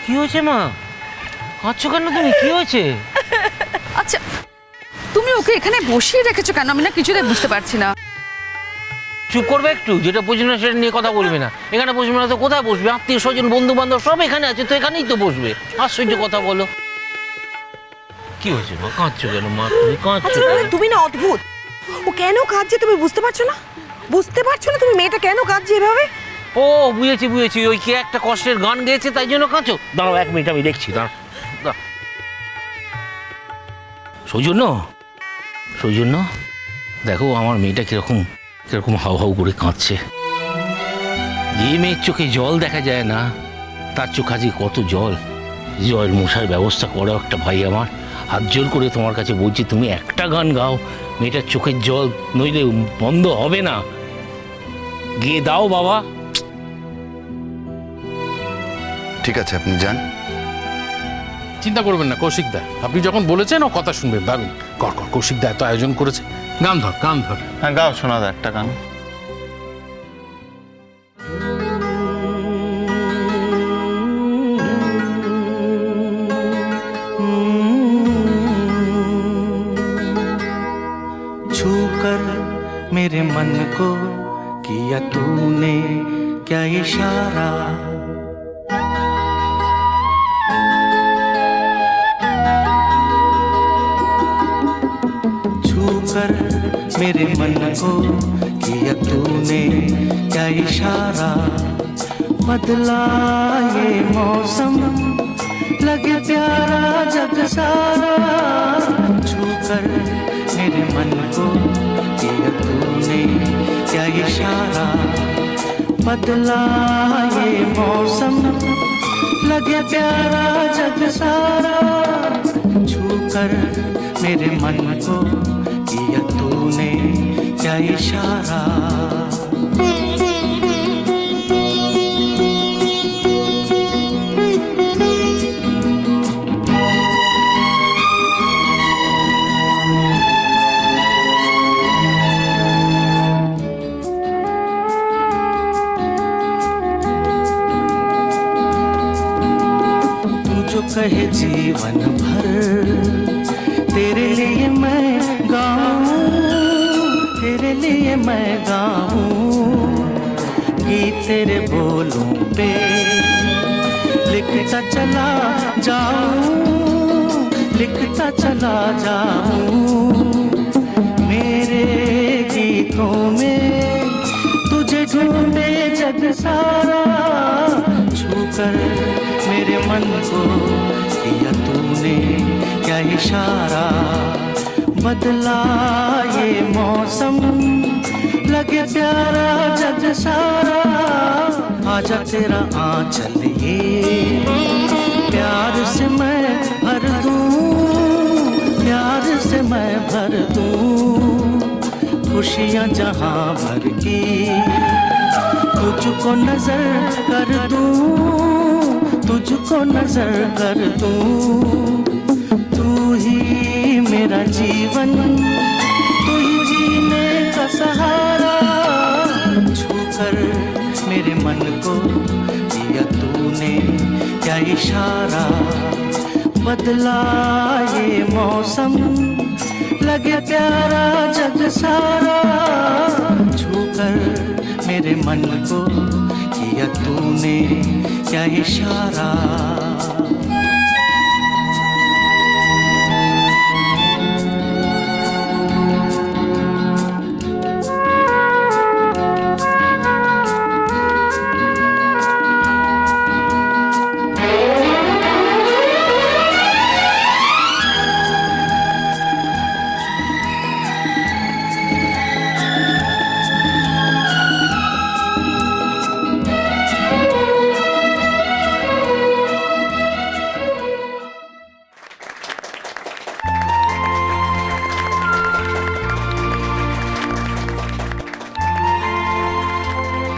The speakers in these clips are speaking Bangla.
কি হয়েছে মা? কাঁদছো কেন তুমি? কি হয়েছে? আচ্ছা তুমি ওকে এখানে বসিয়ে রেখেছো কেন? আমি না কিছুটাই বুঝতে পারছি না। চুপ করবে একটু, যেটা বুঝবে না সেটা নিয়ে কথা বলবে না। এখানে বসবে না তো কোথায় বসবে? আত্মীয় স্বজন বন্ধু বান্ধব সব এখানে আছে, তো এখানেই তো বসবে। আশ্চর্য কথা বলো। কি হয়েছে মা? কাঁদছো কেন মা? তুমি কাঁদছো কেন? তুমি না অদ্ভুত। ও কেন কাঁদছে তুমি বুঝতে পারছো না? বুঝতে পারছো না তুমি মেয়েটা কেন কাঁদছে এভাবে? ও বুঝেছি বুঝেছি, ওই কে একটা কষ্টের গান গেয়েছে তাই জন্য কাঁদছো। দাঁড়াও 1 মিনিট, আমি দেখছি। দাঁড়াও। সৌজন্য, সৌজন্য দেখো আমার মেয়েটা কিরকম কিরকম হাউ হাউ করে কাঁদছে। যে মেয়ের চোখে জল দেখা যায় না তার চোখ আজকে কত জল। জয়ের মশার ব্যবস্থা করো একটা ভাই আমার। হাত জোর করে তোমার কাছে বলছি, তুমি একটা গান গাও, মেয়েটার চোখের জল নইলে বন্ধ হবে না। গিয়ে দাও বাবা। ঠিক আছে, আপনি যান। চিন্তা করবেন না কৌশিক দা, আপনি যখন বলেছেন ও কথা শুনবেন। ভাবি কর কর, কৌশিক দা এত আয়োজন করেছে। গান ধর, গান ধর। হ্যাঁ গাও শোনাদা একটা গান। छूकर मेरे मन को किया तूने क्या इशारा, छूकर मेरे मन को किया तूने क्या इशारा, बदला ये मौसम लगे प्यारा जग सारा, छूकर मेरे मन को किया तूने क्या इशारा, बदला ये मौसम लगे प्यारा जग सारा, छूकर मेरे मन को किया तूने क्या इशारा। कहे जीवन भर तेरे लिए मैं गाऊं, तेरे लिए मैं गाऊं, गीत तेरे बोलों पे लिखता चला जाऊं, लिखता चला जाऊं, मेरे गीतों में तुझे ढूंढे जग सारा, छूकर मेरे मन को किया तूने क्या इशारा, बदला ये मौसम लगे प्यारा जग सारा, आजा तेरा आंचल ये प्यार से मैं भर दूं, प्यार से मैं भर दूं, खुशियाँ जहाँ भर की तुझको नजर कर दूं, तुझको नजर कर दूं, तू ही मेरा जीवन, तू ही जीने का सहारा, छूकर मेरे मन को किया तूने क्या इशारा, बदला ये मौसम लगे प्यारा जग सारा, छूकर मेरे मन को किया तूने क्या इशारा।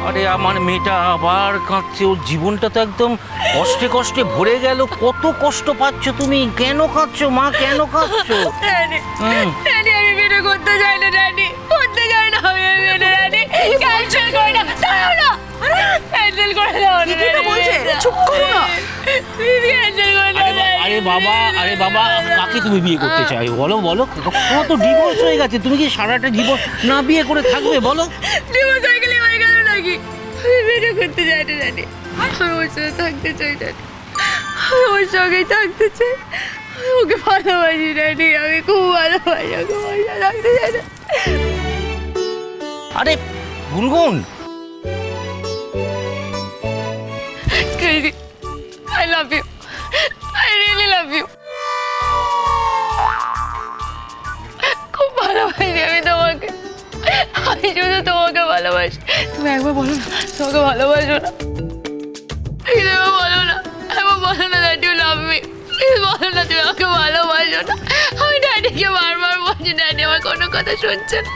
আরে আমার মেয়েটা আবার কাঁদছে, ওর জীবনটা তো একদম কষ্টে কষ্টে ভরে গেল। কত কষ্ট পাচ্ছ তুমি? কেন কাঁদছো মা? কেন কাঁদছো? আমি বিয়ে করতে চাই না ড্যাডি, করতে চাই না আমি বিয়ে। ড্যাডি ক্যান্সেল করে দাও, দাঁড়াও না, ক্যান্সেল করে দাও। কি বলছে? চুপ করো না। আরে বাবা কাকে তুমি বিয়ে করতে চাই বলো বলো তোমার তো ডিভোর্স হয়ে গেছে তুমি কি সারাটা জীবন না বিয়ে করে থাকবে বলো ডিভোর্স হয়ে গেলে হয়ে গেল নাকি বিয়ে করতে চাই না জানি আমি ওর সাথে থাকতে চাই না আমি ওর সঙ্গেই থাকতে চাই ওকে ভালোবাসি ড্যাডি আমি খুব ভালোবাসি ওকে ওর সাথে থাকতে চাই না আরে গুনগুন Crazy. I love you. I really love you. খুব ভালোবাসি আমি তোমাকে আমি শুধু তোমাকে ভালোবাসি তুমি একবার বলো না তোমাকে ভালোবাসো না প্লিজ একবার বলো না that you love me please বলো না তুমি আমাকে ভালোবাসো না আমি ড্যাডিকে বারবার বলছি ড্যাডি আমার কোনো কথা শুনছে না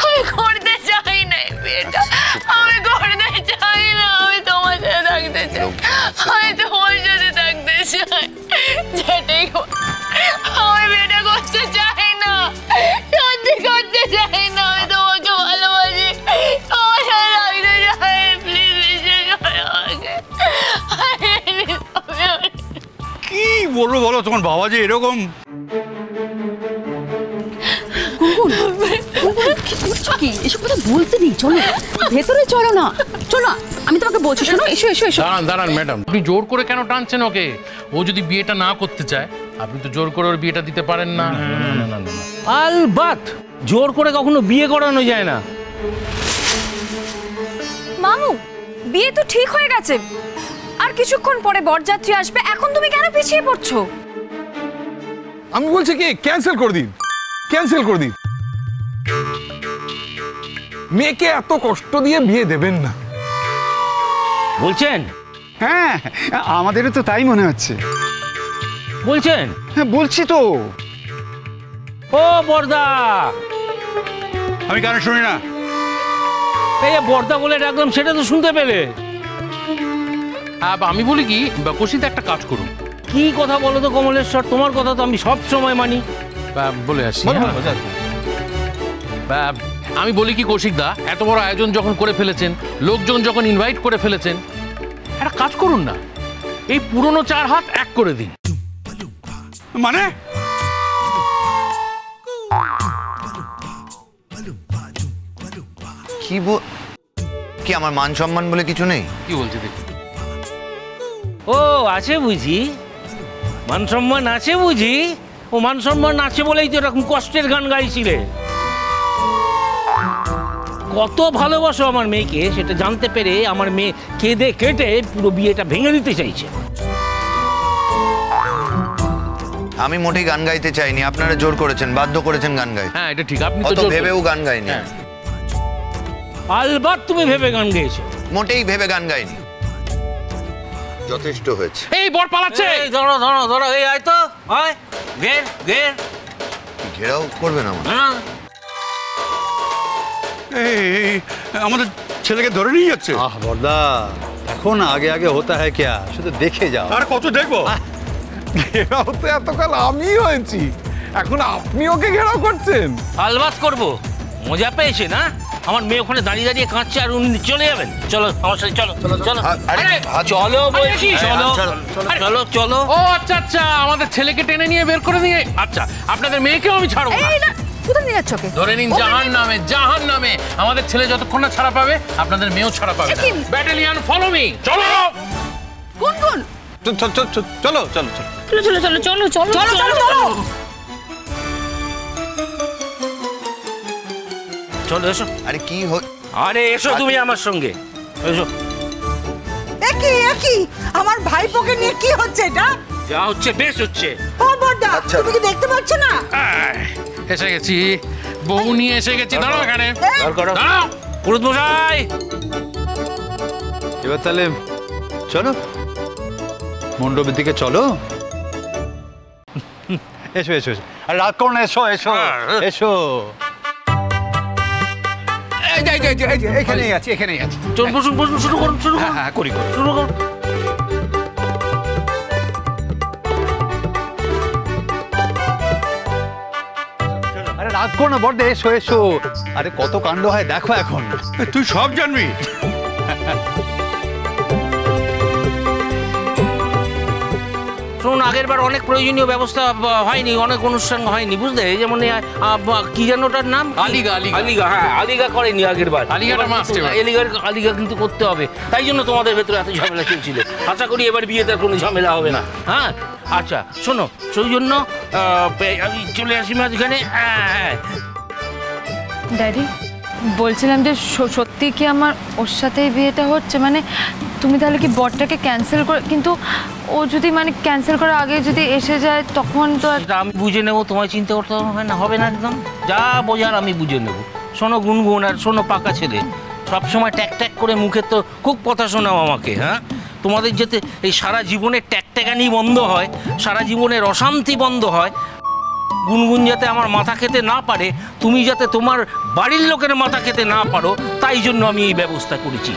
আমি করতে চাই না এই বিয়েটা আমি করতে চাই না আমি তোমার সাথে থাকতে চাই আমি তোমার সাথে থাকতে চাই যেটাই আমি বিয়েটা করতে চাই না সত্যি করতে চাই না আমি তোমাকে ভালোবাসি তোমার সাথে থাকতে চাই প্লিজ বিশ্বাস করো আমাকে কি বলবো বলো তোমার বাবা যে এরকম কি এসব কথা বলতে নেই, চলো ভেতরে চলো না, চলো আমি তোমাকে বলছি, শোনো এসো এসো এসো। দাঁড়ান ম্যাডাম, আপনি জোর করে কেন টানছেন ওকে? ও যদি বিয়েটা না করতে চায় আপনি তো জোর করে ওর বিয়েটা দিতে পারেন না। আলবাত জোর করে কখনো বিয়ে করানো যায় না। মামু বিয়ে তো ঠিক হয়ে গেছে, আর কিছুক্ষণ পরে বরযাত্রী আসবে, এখন তুমি কেন পিছিয়ে পড়ছো? আমি বলছি কি ক্যান্সেল করে দিন, ক্যান্সেল করে দিন। মেয়েকে এত কষ্ট দিয়ে বিয়ে দেবেন না। বলছেন? হ্যাঁ আমাদেরও তো তাই মনে হচ্ছে। বলছেন? হ্যাঁ বলছি তো। ও বর্দা, আমি কেন শুনি না? এই যে বর্দা বলে ডাকলাম সেটা তো শুনতে পেলে। আমি বলি কি, কৌশিক একটা কাজ করুন। কি কথা বলো তো কমলেশ্বর, তোমার কথা তো আমি সব সময় মানি। বলে আসছি, আমি বলি কি কৌশিক দা, এত বড় আয়োজন যখন করে ফেলেছেন, লোকজন যখন ইনভাইট করে ফেলেছেন, একটা কাজ করুন না, এই পুরনো 4 হাত এক করে দিন। মানে কি আমার মান সম্মান বলে কিছু নেই? কি বলছি দেখি। ও আছে বুঝি, মান সম্মান আছে বুঝি। ও মান সম্মান আছে বলেই তো এরকম কষ্টের গান গাইছিলে। কত ভালোবাসো আমার মেয়েকে সেটা জানতে পেরে আমার মেয়ে কেঁদে কেটে পুরো বিয়েটা ভেঙে দিতে চাইছে। আমি মোটেই গান গাইতে চাইনি, আপনারা জোর করেছেন, বাধ্য করেছেন গান গাইতে। হ্যাঁ এটা ঠিক, আপনি তো অত জোর ভেবেও গান গাইনি। হ্যাঁ। আলবাত তুমি ভেবে গান গেয়েছো। মোটেই ভেবে গান গাইনি, যথেষ্ট হয়েছে। এই বর পালাচ্ছে। এই ধরো ধরো ধরো, এই আয় তো আয়, ঘের ঘের। ঘেরাও করবেন আমার? হ্যাঁ এই আমাদের ছেলেকে ধরে নিয়ে যাচ্ছে। আহ বর্দা, এখন আগে আগে হতা হ্যায় ক্যা, শুধু দেখে যাও। আর কত দেখবো? ঘেরাও তো এতকাল আমি হয়েছি, এখন আপনি ওকে ঘেরাও করছেন। আলবাত করবো, মজা পেয়েছে না? আমার মেয়ে ওখানে দাঁড়িয়ে দাঁড়িয়ে কাঁদছে আর উনি চলে যাবেন। চলো আমার সাথে, চলো চলো আরে, চলো বলছি, চলো চলো চলো। ও আচ্ছা আচ্ছা, আমাদের ছেলেকে টেনে নিয়ে বের করে নিয়ে, আচ্ছা আপনাদের মেয়েকেও আমি ছাড়বো না। এই না, কোথায় নিয়ে যাচ্ছ ওকে? ধরে নিন জাহান্নামে, জাহান্নামে। আমাদের ছেলে যতক্ষণ না ছাড়া পাবে আপনাদের মেয়েও ছাড়া পাবে না। ব্যাটালিয়ন ফলো মি, চলো। কোন কোন? চলো চলো চলো চলো চলো চলো চলো চলো চলো চলো। চলো এসো। আরে কি আরে এসো তুমি আমার সঙ্গে, এসো। একই একই আমার ভাইপোকে নিয়ে কি হচ্ছে এটা? যা হচ্ছে বেশ হচ্ছে। ও বড়দা, তুমি কি দেখতে পাচ্ছ না? এসে গেছি, বউ নিয়ে এসে গেছি। দাঁড়াও এখানে, দাঁড়াও। পুরুত মশাই, এবার তাহলে চলো মণ্ডপের দিকে চলো। এসো এসো এসো, আর রাগ করো না, এসো এসো এসো। এখানেই আছি, এখানেই আছি। চল বসুন বসুন, শুরু করুন শুরু করুন। হ্যাঁ করি করি। শুরু করুন। আরে রাগ করো না বর্দা, এসো এসো। আরে কত কাণ্ড হয় দেখো এখন। তুই সব জানবি। শুনুন, আগের বার অনেক প্রয়োজনীয় ব্যবস্থা হয়নি, অনেক অনুষ্ঠান হয়নি, বুঝলে? এই যেমন কি যেন ওটার নাম, আলিগা। হ্যাঁ, আলিগা করেনি আগের বার। আলিগা কিন্তু করতে হবে, তাই জন্য তোমাদের ভেতরে এত ঝামেলা চলছিল। আশা করি এবার বিয়েতে কোনো ঝামেলা হবে না। হ্যাঁ, আচ্ছা শোনো, সেই জন্য আমি চলে আসি মাঝখানে। হ্যাঁ, ড্যাডি বলছিলাম যে সত্যি কি আমার ওর সাথেই বিয়েটা হচ্ছে? মানে তুমি তাহলে কি বরটাকে ক্যান্সেল করে, কিন্তু ও যদি মানে ক্যান্সেল করার আগে যদি এসে যায় তখন তো এটা আমি বুঝে নেবো, তোমায় চিন্তা করতে হবে না একদম। যা বোঝার আমি বুঝে নেবো। শোনো গুনগুন, আর শোনো পাকা ছেলে, সবসময় ট্যাক ট্যাক করে মুখে তো খুব কথা শোনাও আমাকে। হ্যাঁ, তোমাদের যাতে এই সারা জীবনের ট্যাকট্যাকানি বন্ধ হয়, সারা জীবনের অশান্তি বন্ধ হয়, গুনগুন যাতে আমার মাথা খেতে না পারে, তুমি যাতে তোমার বাড়ির লোকের মাথা খেতে না পারো, তাই জন্য আমি এই ব্যবস্থা করেছি।